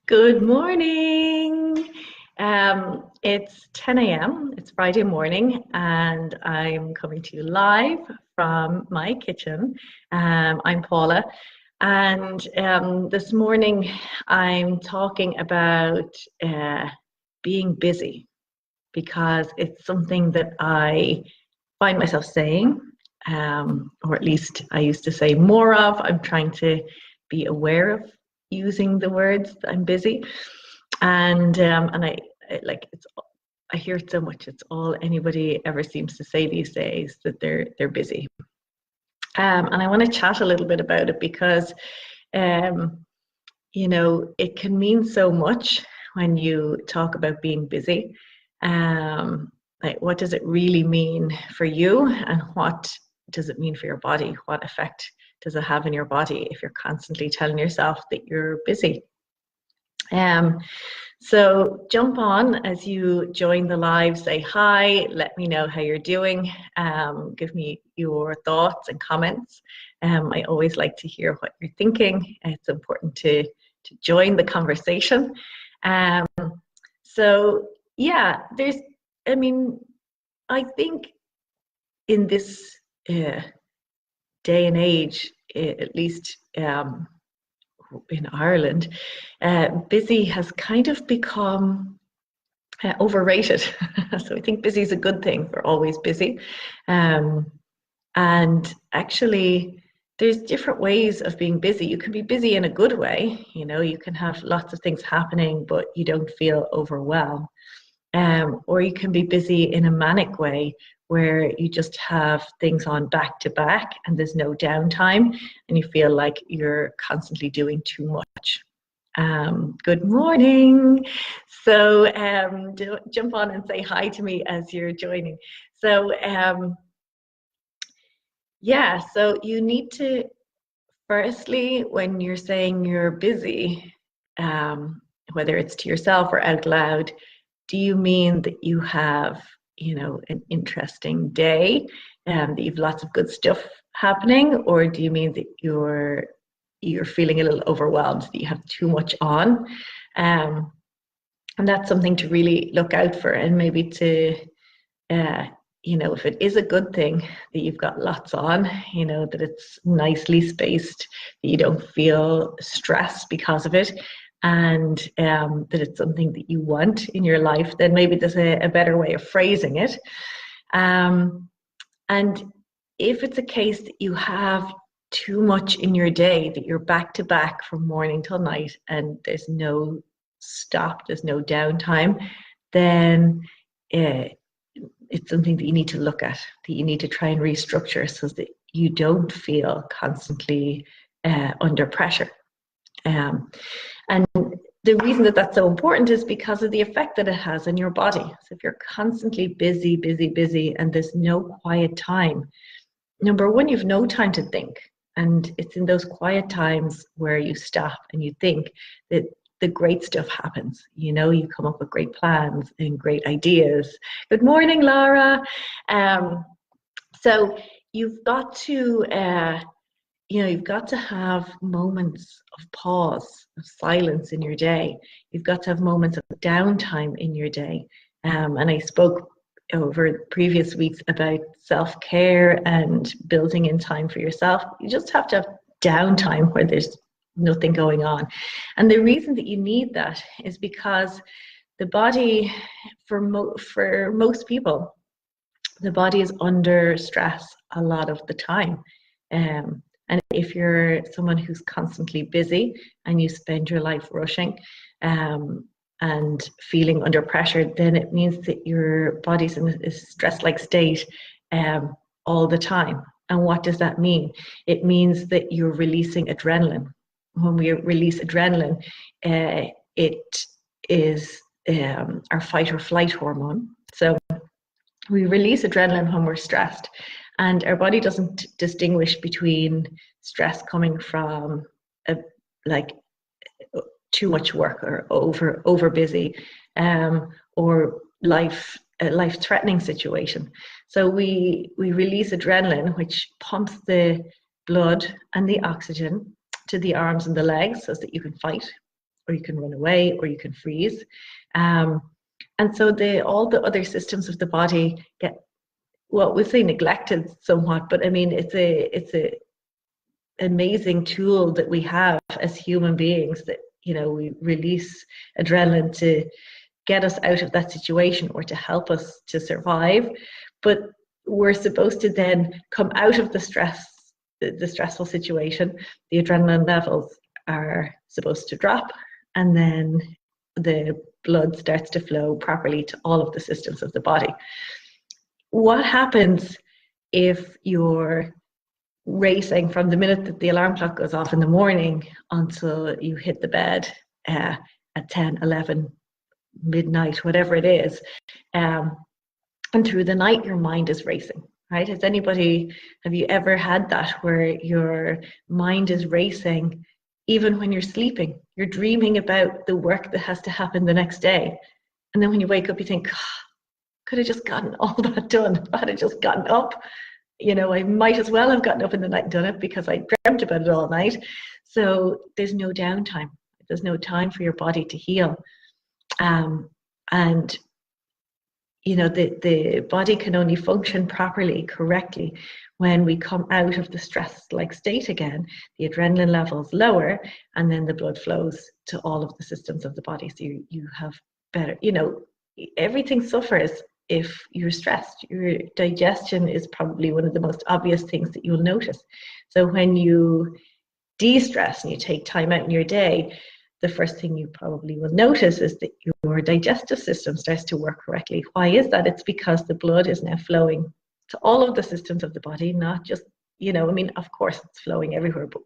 Good morning. It's 10 a.m. It's Friday morning, and I'm coming to you live from my kitchen. I'm Paula, and this morning I'm talking about being busy because it's something that I find myself saying, or at least I used to say more of. I'm trying to be aware of using the words I'm busy, and like it's I hear it so much. It's all anybody ever seems to say these days, that they're busy. And I want to chat a little bit about it because it can mean so much when you talk about being busy. Like, what does it really mean for you, and what does it mean for your body? What effect does it have in your body if you're constantly telling yourself that you're busy? So jump on as you join the live, say hi, let me know how you're doing, give me your thoughts and comments. I always like to hear what you're thinking. It's important to join the conversation. So yeah, I think in this day and age, at least in Ireland, busy has kind of become overrated. So I think busy is a good thing. We're always busy. And actually, there's different ways of being busy. You can be busy in a good way. You can have lots of things happening, but you don't feel overwhelmed. Or you can be busy in a manic way, where you just have things on back to back and there's no downtime and you feel like you're constantly doing too much. Good morning. So jump on and say hi to me as you're joining. So so you need to, firstly, when you're saying you're busy, whether it's to yourself or out loud, do you mean that you have an interesting day, that you've lots of good stuff happening, or do you mean that you're feeling a little overwhelmed, that you have too much on? And that's something to really look out for, and maybe to if it is a good thing that you've got lots on, that it's nicely spaced, that you don't feel stressed because of it, and that it's something that you want in your life, then maybe there's a better way of phrasing it. And if it's a case that you have too much in your day, that you're back to back from morning till night and there's no stop, there's no downtime, then it's something that you need to look at, that you need to try and restructure so that you don't feel constantly under pressure. And the reason that that's so important is because of the effect that it has on your body. So if you're constantly busy, and there's no quiet time, number one, you've no time to think. And it's in those quiet times where you stop and you think that the great stuff happens. You come up with great plans and great ideas. Good morning, Laura. So you've got to have moments of pause, of silence in your day. You've got to have moments of downtime in your day. And I spoke over previous weeks about self-care and building in time for yourself. You just have to have downtime where there's nothing going on. And the reason that you need that is because the body, for most people, the body is under stress a lot of the time. And if you're someone who's constantly busy and you spend your life rushing and feeling under pressure, then it means that your body's in a stress-like state all the time. And what does that mean? It means that you're releasing adrenaline. When we release adrenaline, it is our fight or flight hormone. So we release adrenaline when we're stressed. And our body doesn't distinguish between stress coming from too much work or over busy, or a life-threatening situation. So we release adrenaline, which pumps the blood and the oxygen to the arms and the legs so that you can fight or you can run away, or you can freeze. And so all the other systems of the body get, well, we say neglected somewhat, but I mean, it's a amazing tool that we have as human beings, that, you know, we release adrenaline to get us out of that situation or to help us to survive. But we're supposed to then come out of the stressful situation. The adrenaline levels are supposed to drop, and then the blood starts to flow properly to all of the systems of the body. What happens if you're racing from the minute that the alarm clock goes off in the morning until you hit the bed at 10, 11, midnight, whatever it is, and through the night your mind is racing, right? Have you ever had that, where your mind is racing even when you're sleeping? You're dreaming about the work that has to happen the next day, and then when you wake up you think, could have just gotten all that done if I had just gotten up. You know, I might as well have gotten up in the night and done it, because I dreamt about it all night. So there's no downtime. There's no time for your body to heal. And, you know, the body can only function properly, correctly, when we come out of the stress-like state again. The adrenaline levels lower, and then the blood flows to all of the systems of the body. So you have better, you know, everything suffers if you're stressed. Your digestion is probably one of the most obvious things that you'll notice. So when you de-stress and you take time out in your day, the first thing you probably will notice is that your digestive system starts to work correctly. Why is that? It's because the blood is now flowing to all of the systems of the body, not just, you know, I mean, of course it's flowing everywhere, but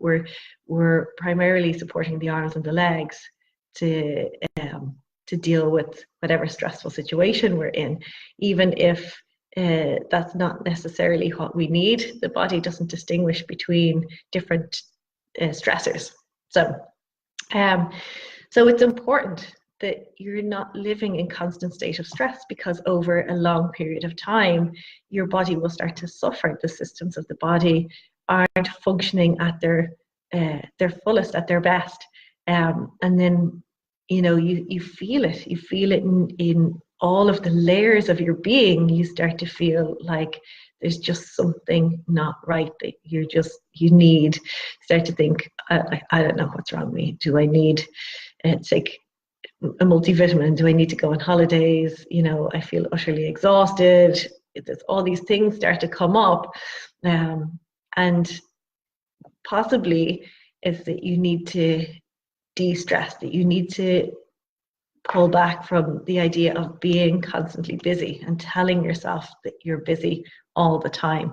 we're primarily supporting the arms and the legs to deal with whatever stressful situation we're in. Even if that's not necessarily what we need, the body doesn't distinguish between different stressors. So it's important that you're not living in constant state of stress, because over a long period of time, your body will start to suffer. The systems of the body aren't functioning at their fullest, at their best. And then, you know, you feel it in all of the layers of your being. You start to feel like there's just something not right, that you start to think, I don't know what's wrong with me. Do I need to take a multivitamin? Do I need to go on holidays? You know, I feel utterly exhausted. All these things start to come up, and possibly is that you need to de-stress, that you need to pull back from the idea of being constantly busy and telling yourself that you're busy all the time.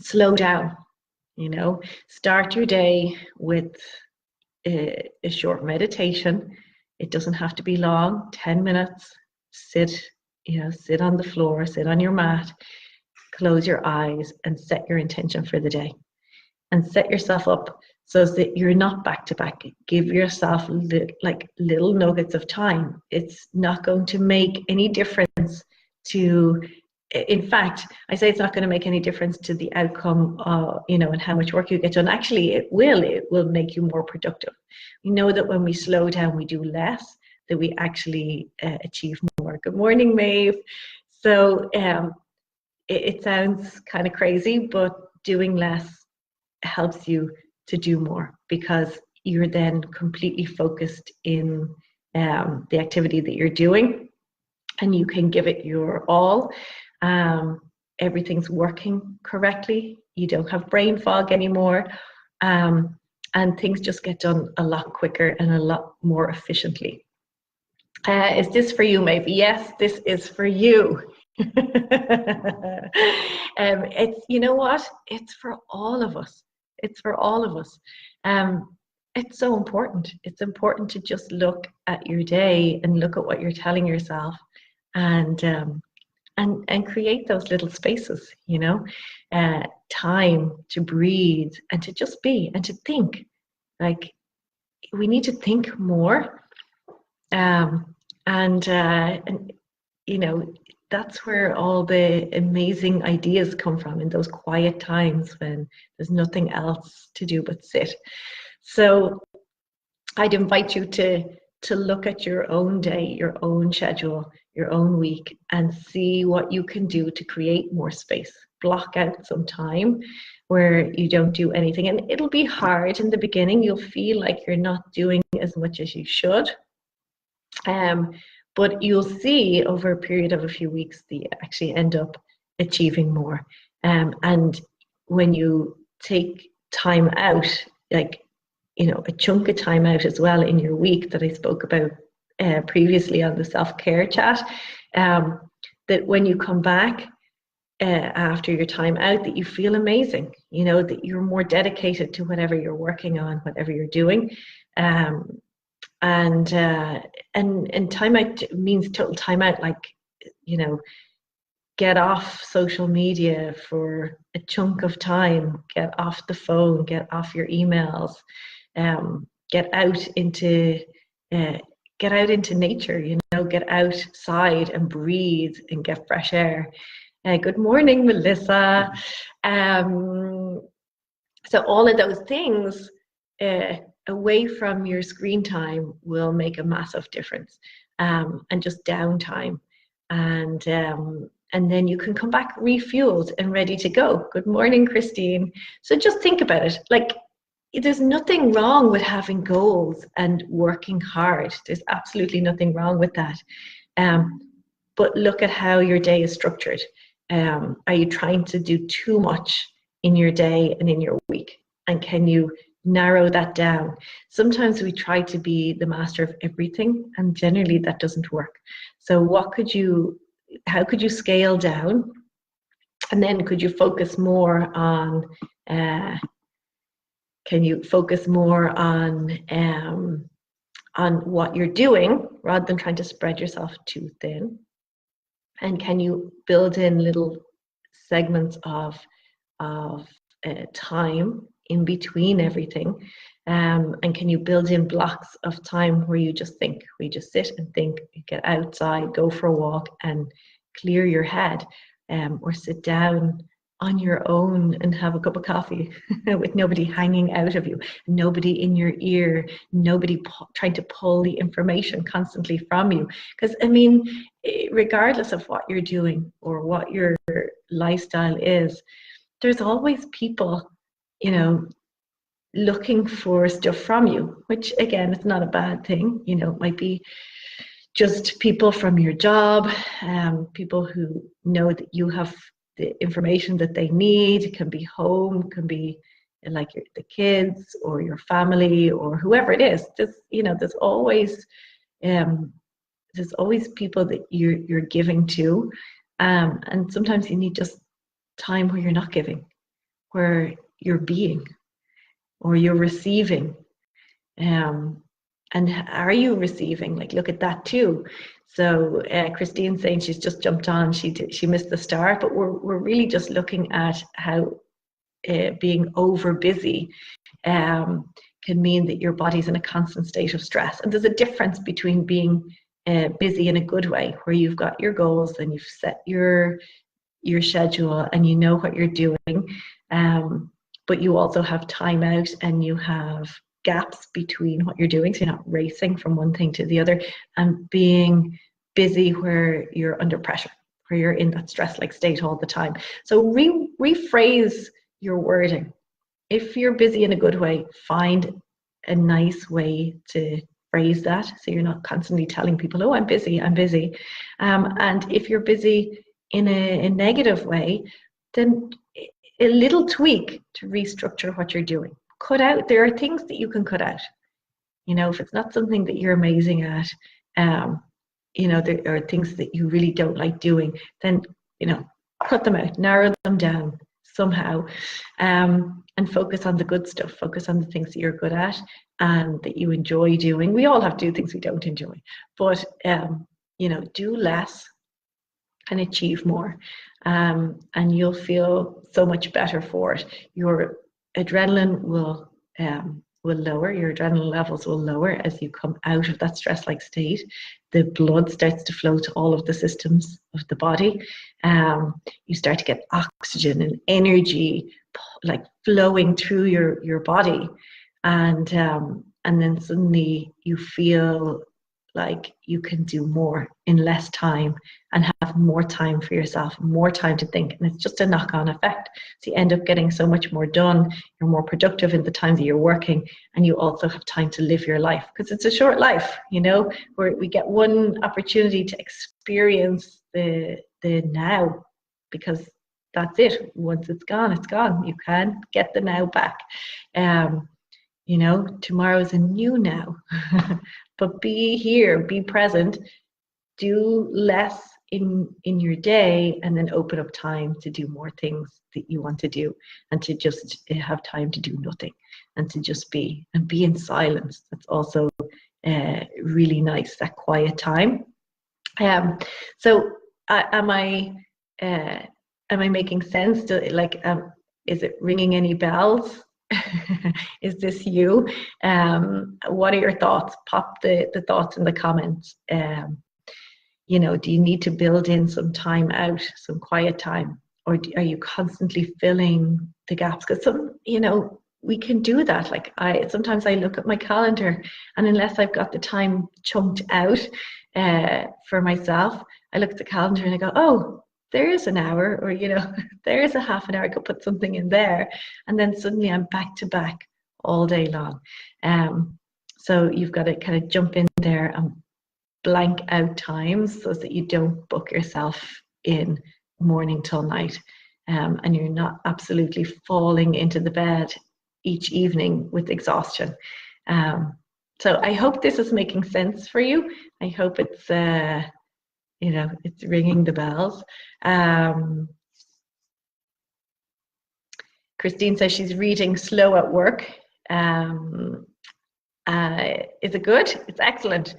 Slow down, you know, start your day with a short meditation. It doesn't have to be long, 10 minutes. Sit on the floor, sit on your mat, close your eyes and set your intention for the day. And set yourself up so that you're not back to back. Give yourself little nuggets of time. It's not going to make any difference to, in fact, I say it's not going to make any difference to the outcome, and how much work you get done. Actually, it will make you more productive. We know that when we slow down, we do less, that we actually achieve more. Good morning, Maeve. So it sounds kind of crazy, but doing less helps you to do more, because you're then completely focused in the activity that you're doing, and you can give it your all. Everything's working correctly. You don't have brain fog anymore, and things just get done a lot quicker and a lot more efficiently. Is this for you, maybe? Yes, this is for you. It's, you know what? It's for all of us. It's for all of us. It's so important. It's important to just look at your day and look at what you're telling yourself, and create those little spaces, time to breathe and to just be and to think. Like, we need to think more, that's where all the amazing ideas come from, in those quiet times when there's nothing else to do but sit. So I'd invite you to look at your own day, your own schedule, your own week, and see what you can do to create more space. Block out some time where you don't do anything. And it'll be hard in the beginning. You'll feel like you're not doing as much as you should. But you'll see over a period of a few weeks that you actually end up achieving more. And when you take time out, like, a chunk of time out as well in your week that I spoke about previously on the self-care chat, that when you come back after your time out, that you feel amazing, that you're more dedicated to whatever you're working on, whatever you're doing. And time out means total time out, like, get off social media for a chunk of time, get off the phone, get off your emails, get out into nature, get outside and breathe and get fresh air. Good morning, Melissa. So all of those things away from your screen time will make a massive difference, and just downtime, and then you can come back refueled and ready to go. Good morning, Christine. So just think about it. Like, there's nothing wrong with having goals and working hard. There's absolutely nothing wrong with that. But look at how your day is structured. Are you trying to do too much in your day and in your week? And can you narrow that down? Sometimes we try to be the master of everything, and generally that doesn't work. So how could you scale down? And then could you focus more on what you're doing rather than trying to spread yourself too thin? And can you build in little segments of time in between everything? And can you build in blocks of time where you just think, where you just sit and think, you get outside, go for a walk and clear your head, or sit down on your own and have a cup of coffee with nobody hanging out of you, nobody in your ear, nobody trying to pull the information constantly from you. Because, regardless of what you're doing or what your lifestyle is, there's always people, looking for stuff from you, which again, it's not a bad thing. It might be just people from your job, people who know that you have the information that they need. It can be home, can be like the kids or your family or whoever it is. There's always people that you're giving to, and sometimes you need just time where you're not giving, where you're being or you're receiving. And are you receiving? Like, look at that too. So Christine's saying she's just jumped on. She missed the start, but we're really just looking at how being over busy can mean that your body's in a constant state of stress. And there's a difference between being busy in a good way, where you've got your goals and you've set your schedule and you know what you're doing, but you also have time out and you have gaps between what you're doing, so you're not racing from one thing to the other, and being busy where you're under pressure, where you're in that stress-like state all the time. So rephrase your wording. If you're busy in a good way, find a nice way to phrase that, so you're not constantly telling people, oh, I'm busy. And if you're busy in a negative way, then a little tweak to restructure what you're doing. There are things that you can cut out. If it's not something that you're amazing at, there are things that you really don't like doing, then, cut them out, narrow them down somehow, and focus on the good stuff, focus on the things that you're good at and that you enjoy doing. We all have to do things we don't enjoy, but, do less and achieve more, and you'll feel so much better for it. Your adrenaline will lower, your adrenaline levels will lower as you come out of that stress-like state. The blood starts to flow to all of the systems of the body. You start to get oxygen and energy like flowing through your body, and and then suddenly you feel like you can do more in less time and have more time for yourself, more time to think. And it's just a knock-on effect. So you end up getting so much more done. You're more productive in the time that you're working, and you also have time to live your life, because it's a short life, you know, where we get one opportunity to experience the now, because that's it. Once it's gone, it's gone. You can't get the now back. You know, tomorrow's a new now. But be here, be present, do less in your day, and then open up time to do more things that you want to do, and to just have time to do nothing, and to just be, and be in silence. That's also really nice, that quiet time. So am I making sense? Is it ringing any bells? Is this you? What are your thoughts? Pop the thoughts in the comments. You know, do you need to build in some time out, some quiet time, or are you constantly filling the gaps? Because you know, we can do that. Like sometimes I look at my calendar, and unless I've got the time chunked out for myself, I look at the calendar and I go, oh, there's an hour, or you know, there's a half an hour, I could put something in there, and then suddenly I'm back to back all day long. So you've got to kind of jump in there and blank out times so that you don't book yourself in morning till night, and you're not absolutely falling into the bed each evening with exhaustion. So I hope this is making sense for you. I hope it's you know, it's ringing the bells. Christine says she's reading slow at work. Is it good? It's excellent.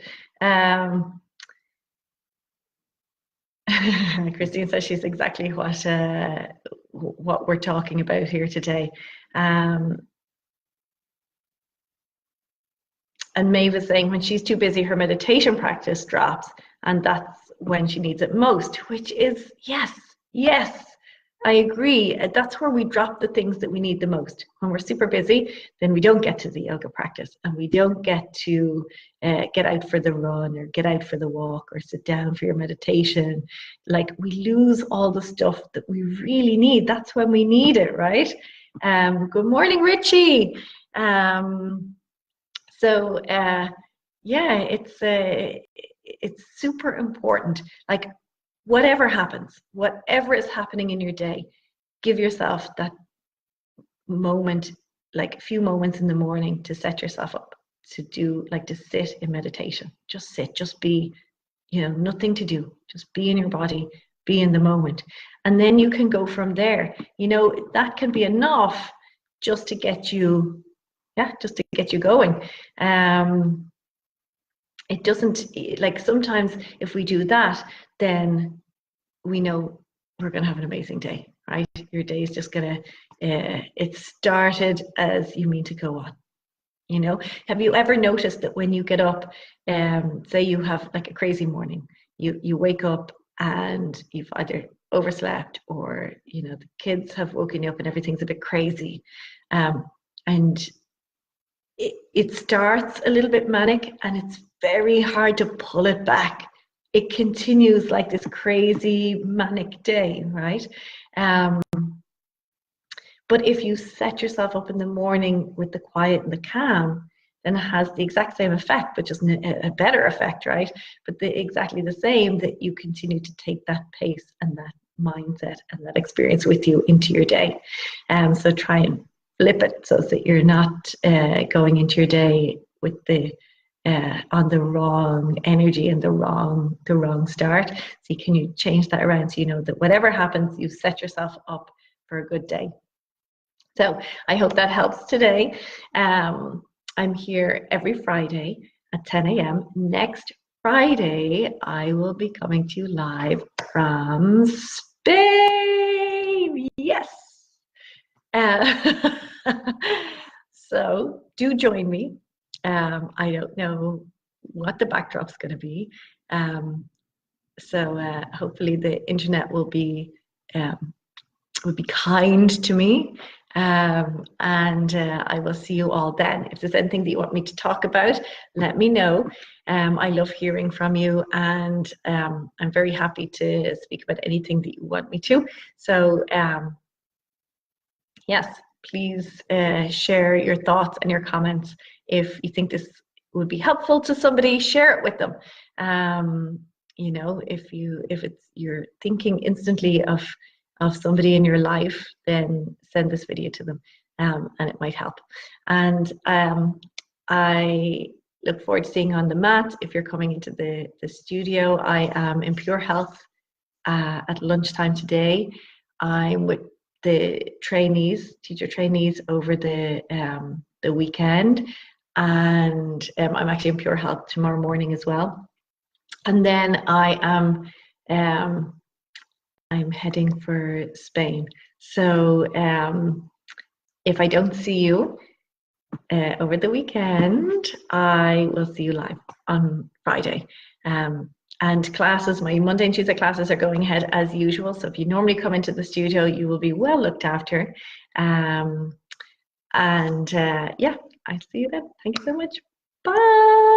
Christine says she's exactly what we're talking about here today. And Maeve is saying when she's too busy, her meditation practice drops, and that's when she needs it most, which is, yes, I agree. That's where we drop the things that we need the most. When we're super busy, then we don't get to the yoga practice, and we don't get to get out for the run, or get out for the walk, or sit down for your meditation. Like, we lose all the stuff that we really need. That's when we need it, right? Good morning, Richie. So yeah, it's super important. Like, whatever happens, whatever is happening in your day, give yourself that moment, like a few moments in the morning, to set yourself up to do, like, to sit in meditation. Just sit, just be, you know, nothing to do, just be in your body, be in the moment. And then you can go from there. You know, that can be enough just to get you, just to get you going. It doesn't, like, sometimes if we do that, then we know we're going to have an amazing day, right? Your day is just going to, it started as you mean to go on. You know, have you ever noticed that when you get up, say you have like a crazy morning, you wake up and you've either overslept, or, you know, the kids have woken you up and everything's a bit crazy, and it starts a little bit manic, and it's very hard to pull it back. It continues like this crazy manic day, right? But if you set yourself up in the morning with the quiet and the calm, then it has the exact same effect, but just a better effect, right? But exactly the same, that you continue to take that pace and that mindset and that experience with you into your day. So try and flip it so that you're not going into your day with the on the wrong energy and the wrong start. So can you change that around, so you know that whatever happens, you set yourself up for a good day. So I hope that helps today. I'm here every Friday at 10 a.m. Next Friday, I will be coming to you live from Spain. Yes. So do join me. I don't know what the backdrop's going to be. So hopefully the internet will be kind to me. And I will see you all then. If there's anything that you want me to talk about, let me know. I love hearing from you, and I'm very happy to speak about anything that you want me to. So yes, please share your thoughts and your comments. If you think this would be helpful to somebody, share it with them. You know, if you're thinking instantly of somebody in your life, then send this video to them, and it might help. And I look forward to seeing you on the mat. If you're coming into the studio, I am in Pure Health at lunchtime today. I'm with the teacher trainees over the weekend, and I'm actually in Pure Health tomorrow morning as well. And then I am I'm heading for Spain. So if I don't see you over the weekend, I will see you live on Friday. And classes, my Monday and Tuesday classes are going ahead as usual. So if you normally come into the studio, you will be well looked after. Yeah, I'll see you then. Thank you so much. Bye.